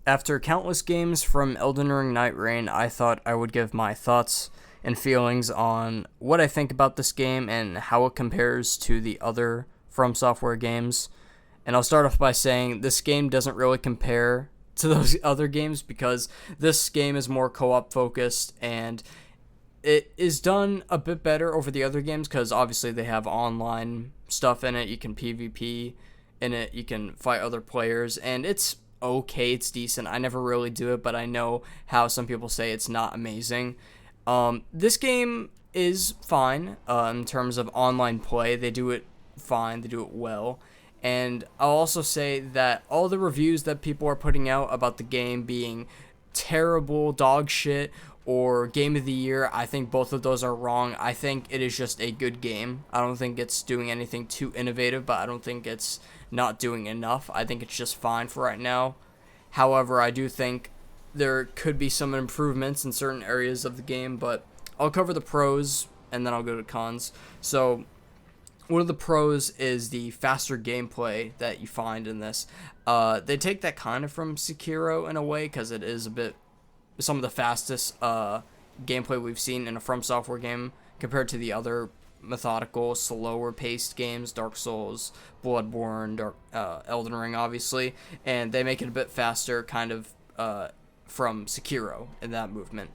After countless games from Elden Ring Nighreign, I thought I would give my thoughts and feelings on what I think about this game and how it compares to the other From Software games. And I'll start off by saying this game doesn't really compare to those other games because this game is more co-op focused and it is done a bit better over the other games because obviously they have online stuff in it. You can PvP in it, you can fight other players, and it's okay, it's decent. I never really do it, but I know how some people say it's not amazing. This game is fine in terms of online play. They do it fine, they do it well. And I'll also say that all the reviews that people are putting out about the game being terrible, dog shit, or game of the year, I think both of those are wrong. I think it is just a good game. I don't think it's doing anything too innovative, but I don't think it's not doing enough. I think it's just fine for right now. However, I do think there could be some improvements in certain areas of the game, but I'll cover the pros and then I'll go to cons. So, one of the pros is the faster gameplay that you find in this. They take that kind of from Sekiro in a way because it is a bit some of the fastest gameplay we've seen in a From Software game compared to the other methodical, slower paced games, Dark Souls, Bloodborne, Elden Ring, obviously, and they make it a bit faster, kind of from Sekiro in that movement.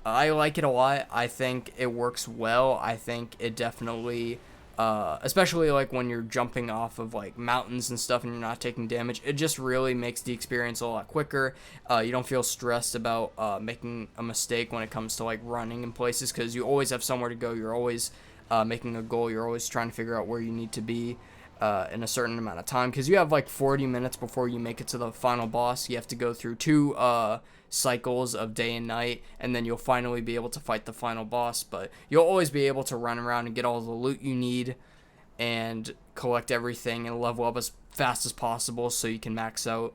I like it a lot. I think it works well. I think it definitely, especially like when you're jumping off of like mountains and stuff and you're not taking damage, it just really makes the experience a lot quicker. You don't feel stressed about making a mistake when it comes to like running in places because you always have somewhere to go. You're always making a goal. You're always trying to figure out where you need to be in a certain amount of time because you have like 40 minutes before you make it to the final boss. You have to go through two cycles of day and night, and then you'll finally be able to fight the final boss. But you'll always be able to run around and get all the loot you need and collect everything and level up as fast as possible so you can max out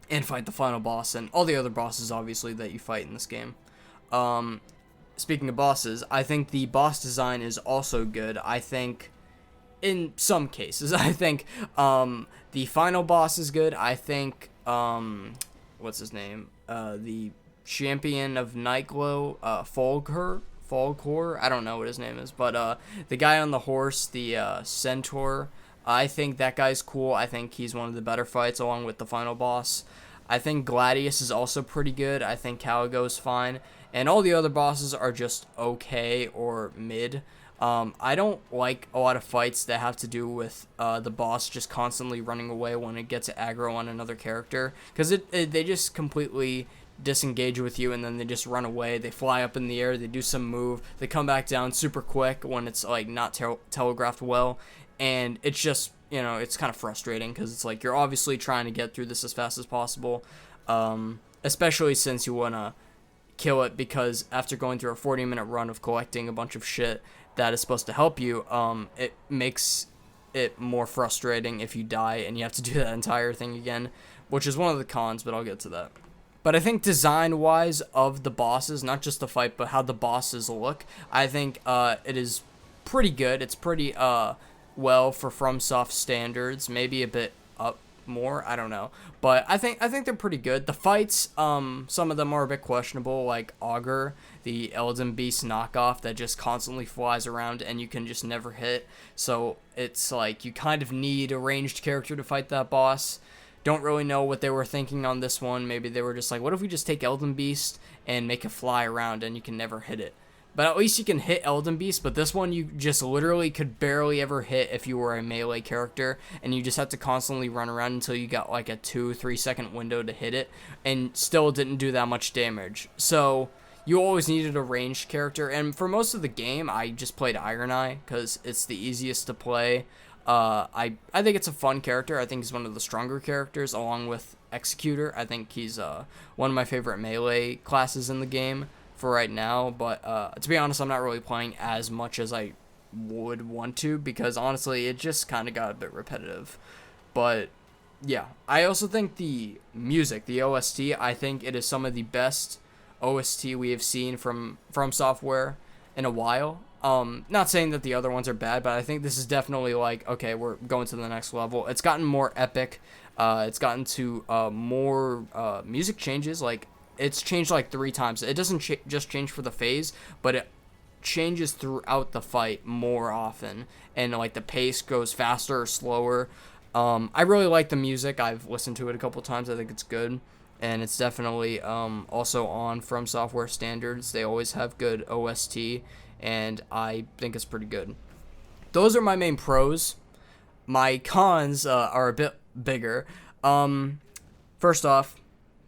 and fight the final boss and all the other bosses obviously that you fight in this game. Speaking of bosses, I think the boss design is also good. I think in some cases, I think the final boss is good. I think what's his name? The champion of Nightglow, Folgor. I don't know what his name is, but the guy on the horse, the centaur. I think that guy's cool. I think he's one of the better fights along with the final boss. I think Gladius is also pretty good. I think Caligo's fine. And all the other bosses are just okay or mid. I don't like a lot of fights that have to do with the boss just constantly running away when it gets aggro on another character. Because they just completely disengage with you and then they just run away. They fly up in the air, they do some move, they come back down super quick when it's like not telegraphed well. And it's just, it's kind of frustrating because it's like you're obviously trying to get through this as fast as possible. Especially since you want to kill it because after going through a 40-minute run of collecting a bunch of shit that is supposed to help you, it makes it more frustrating if you die and you have to do that entire thing again, which is one of the cons, but I'll get to that. But I think design-wise of the bosses, not just the fight, but how the bosses look, I think it is pretty good. It's pretty well for FromSoft standards, maybe a bit up more, I don't know, but I think they're pretty good. The fights, some of them are a bit questionable, like Augur, the Elden Beast knockoff that just constantly flies around and you can just never hit, so it's like you kind of need a ranged character to fight that boss. Don't really know what they were thinking on this one. Maybe they were just like, what if we just take Elden Beast and make it fly around and you can never hit it? But at least you can hit Elden Beast, but this one you just literally could barely ever hit if you were a melee character, and you just had to constantly run around until you got like a 2-3 second window to hit it, and still didn't do that much damage. So you always needed a ranged character, and for most of the game, I just played Iron Eye, because it's the easiest to play. I think it's a fun character. I think he's one of the stronger characters, along with Executor. I think he's one of my favorite melee classes in the game for right now, but to be honest, I'm not really playing as much as I would want to because honestly it just kind of got a bit repetitive. But yeah, I also think the music, the OST, I think it is some of the best OST we have seen from Software in a while. Not saying that the other ones are bad, but I think this is definitely like, okay, we're going to the next level. It's gotten more epic It's gotten to more music changes. Like it's changed like 3 times. It doesn't just change for the phase, but it changes throughout the fight more often, and like the pace goes faster or slower. I really like the music. I've listened to it a couple times. I think it's good, and it's definitely also on From Software standards. They always have good OST, and I think it's pretty good. Those are my main pros. My cons are a bit bigger. First off,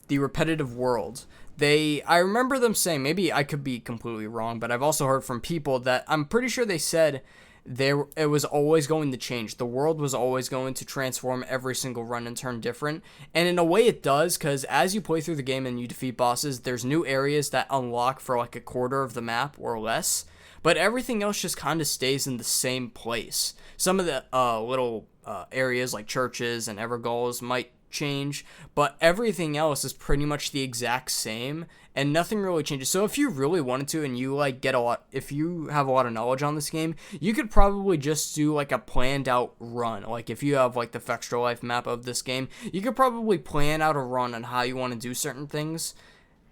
the repetitive world. I remember them saying, maybe I could be completely wrong, but I've also heard from people that I'm pretty sure they said it was always going to change. The world was always going to transform every single run and turn different. And in a way it does, because as you play through the game and you defeat bosses, there's new areas that unlock for like a quarter of the map or less. But everything else just kind of stays in the same place. Some of the little areas like churches and Evergalls might change, but everything else is pretty much the exact same, and nothing really changes. So if you really wanted to, and you like if you have a lot of knowledge on this game, you could probably just do like a planned out run. Like if you have like the Extra Life map of this game, you could probably plan out a run on how you want to do certain things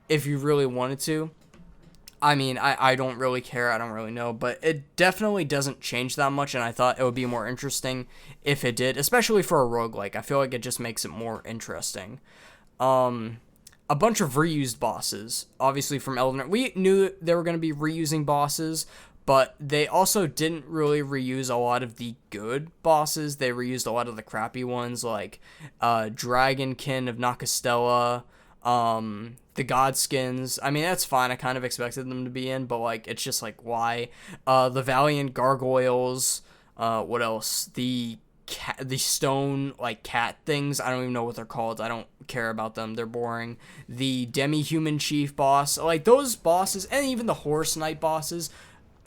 if you really wanted to. I mean, I don't really care. I don't really know. But it definitely doesn't change that much, and I thought it would be more interesting if it did, especially for a roguelike. I feel like it just makes it more interesting. A bunch of reused bosses, obviously from Elden Ring. We knew there were going to be reusing bosses, but they also didn't really reuse a lot of the good bosses. They reused a lot of the crappy ones, like Dragonkin of Nakastella, the Godskins. I mean, that's fine. I kind of expected them to be in, but like, it's just like, why? The Valiant Gargoyles. What else? The stone like cat things. I don't even know what they're called. I don't care about them. They're boring. The demi-human chief boss, like those bosses, and even the horse knight bosses,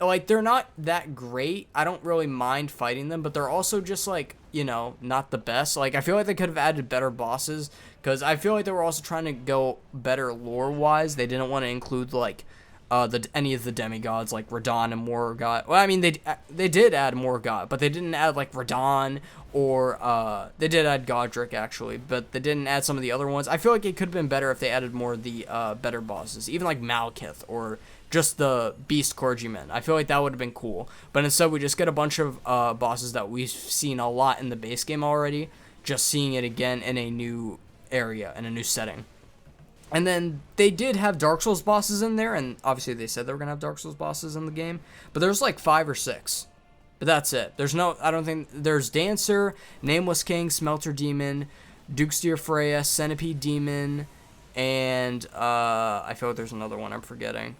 like they're not that great. I don't really mind fighting them, but they're also just like, not the best. Like I feel like they could have added better bosses, because I feel like they were also trying to go better lore wise. They didn't want to include like any of the demigods like Radon and Morgott. Well, I mean they did add Morgott, but they didn't add like Radon, or they did add Godric actually, but they didn't add some of the other ones. I feel like it could have been better if they added more of the better bosses, even like Malekith or just the Beast Clergyman. I feel like that would have been cool, but instead we just get a bunch of bosses that we've seen a lot in the base game already, just seeing it again in a new area, in a new setting. And then they did have Dark Souls bosses in there, and obviously they said they were going to have Dark Souls bosses in the game, but there's like 5 or 6. But that's it. There's Dancer, Nameless King, Smelter Demon, Dukesteer Freya, Centipede Demon, and I feel like there's another one I'm forgetting.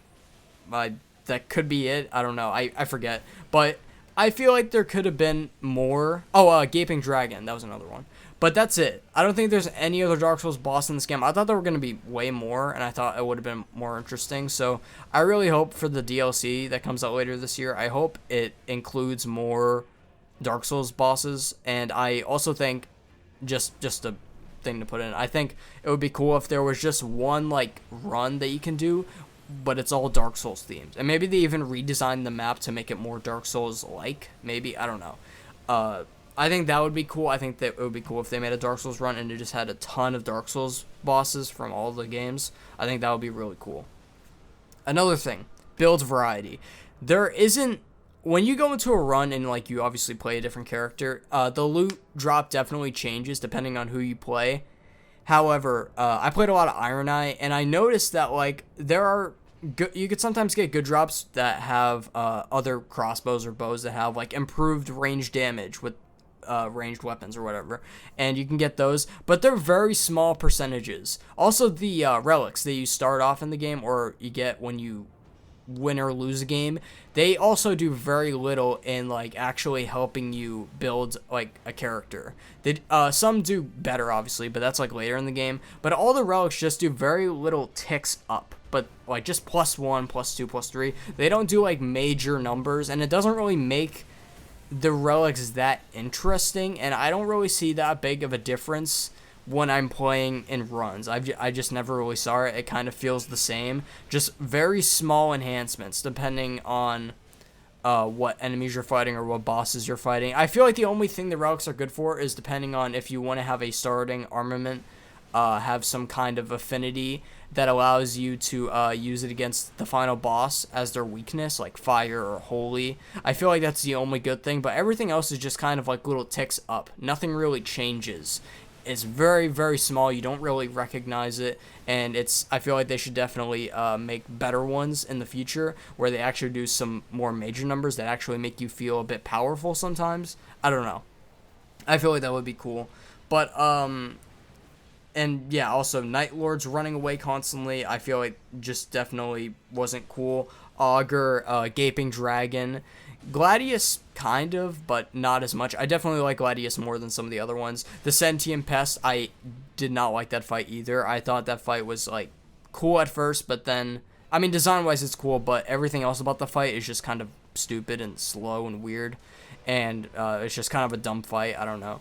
That could be it. I don't know. I forget. But I feel like there could have been more. Oh, Gaping Dragon. That was another one. But that's it. I don't think there's any other Dark Souls boss in this game. I thought there were going to be way more, and I thought it would have been more interesting. So I really hope for the DLC that comes out later this year, I hope it includes more Dark Souls bosses. And I also think, just a thing to put in, I think it would be cool if there was just one like run that you can do, but it's all Dark Souls themed. And maybe they even redesigned the map to make it more Dark Souls-like. Maybe, I don't know. I think that would be cool. I think that it would be cool if they made a Dark Souls run and it just had a ton of Dark Souls bosses from all the games. I think that would be really cool. Another thing, build variety. There isn't, when you go into a run and like you obviously play a different character, the loot drop definitely changes depending on who you play. However, I played a lot of Iron Eye, and I noticed that like you could sometimes get good drops that have other crossbows or bows that have like improved range damage with ranged weapons or whatever, and you can get those, but they're very small percentages. Also, the relics that you start off in the game or you get when you win or lose a game, they also do very little in like actually helping you build like a character. Some do better obviously, but that's like later in the game. But all the relics just do very little ticks up, but like just +1, +2, +3. They don't do like major numbers, and it doesn't really make the relics that interesting, and I don't really see that big of a difference when I'm playing in runs. I just never really saw it. It kind of feels the same, just very small enhancements depending on what enemies you're fighting or what bosses you're fighting. I feel like the only thing the relics are good for is depending on if you want to have a starting armament, have some kind of affinity that allows you to use it against the final boss as their weakness, like fire or holy. I feel like that's the only good thing, but everything else is just kind of like little ticks up. Nothing really changes. It's very, very small. You don't really recognize it, and I feel like they should definitely make better ones in the future where they actually do some more major numbers that actually make you feel a bit powerful sometimes. I don't know. I feel like that would be cool. But and yeah, also Night Lords running away constantly, I feel like just definitely wasn't cool. Augur, Gaping Dragon, Gladius kind of, but not as much. I definitely like Gladius more than some of the other ones. The Sentient Pest, I did not like that fight either. I thought that fight was like cool at first, but then, I mean, design wise it's cool, but everything else about the fight is just kind of stupid and slow and weird, and it's just kind of a dumb fight. I don't know.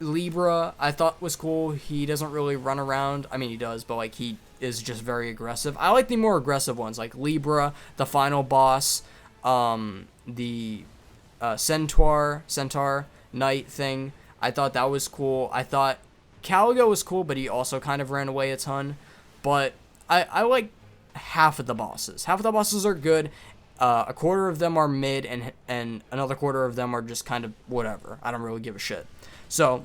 Libra I thought was cool. He doesn't really run around. I mean, he does, but like he is just very aggressive. I like the more aggressive ones, like Libra, the final boss, the Centaur Knight thing. I thought that was cool. I thought Caligo was cool, but he also kind of ran away a ton. But I like half of the bosses. Half of the bosses are good. A quarter of them are mid, and another quarter of them are just kind of whatever. I don't really give a shit. So,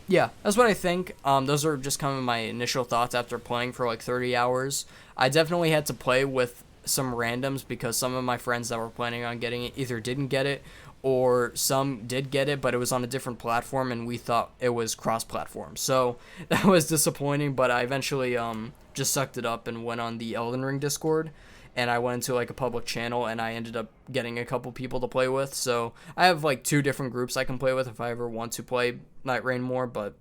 yeah, that's what I think. Those are just kind of my initial thoughts after playing for like 30 hours. I definitely had to play with some randoms because some of my friends that were planning on getting it either didn't get it or some did get it, but it was on a different platform and we thought it was cross-platform. So that was disappointing, but I eventually just sucked it up and went on the Elden Ring Discord. And I went into like a public channel and I ended up getting a couple people to play with. So I have like 2 different groups I can play with if I ever want to play Nighreign more. But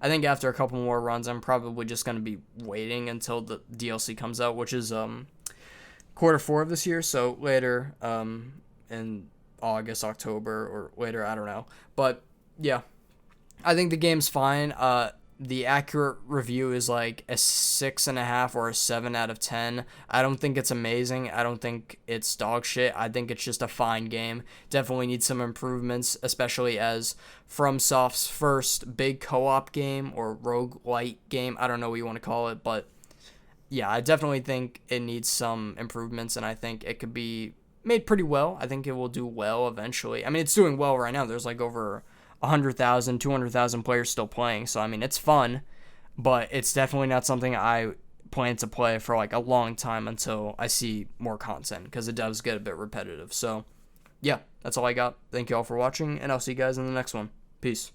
I think after a couple more runs, I'm probably just going to be waiting until the DLC comes out, which is Q4 of this year. So later in August, October, or later, I don't know. But yeah, I think the game's fine. The accurate review is like a 6.5 or a 7 out of 10. I don't think it's amazing. I don't think it's dog shit. I think it's just a fine game. Definitely needs some improvements, especially as FromSoft's first big co-op game or roguelite game. I don't know what you want to call it, but yeah, I definitely think it needs some improvements, and I think it could be made pretty well. I think it will do well eventually. I mean, it's doing well right now. There's like over 100,000, 200,000 players still playing. So, I mean, it's fun, but it's definitely not something I plan to play for like a long time until I see more content because it does get a bit repetitive. So, yeah, that's all I got. Thank you all for watching, and I'll see you guys in the next one. Peace.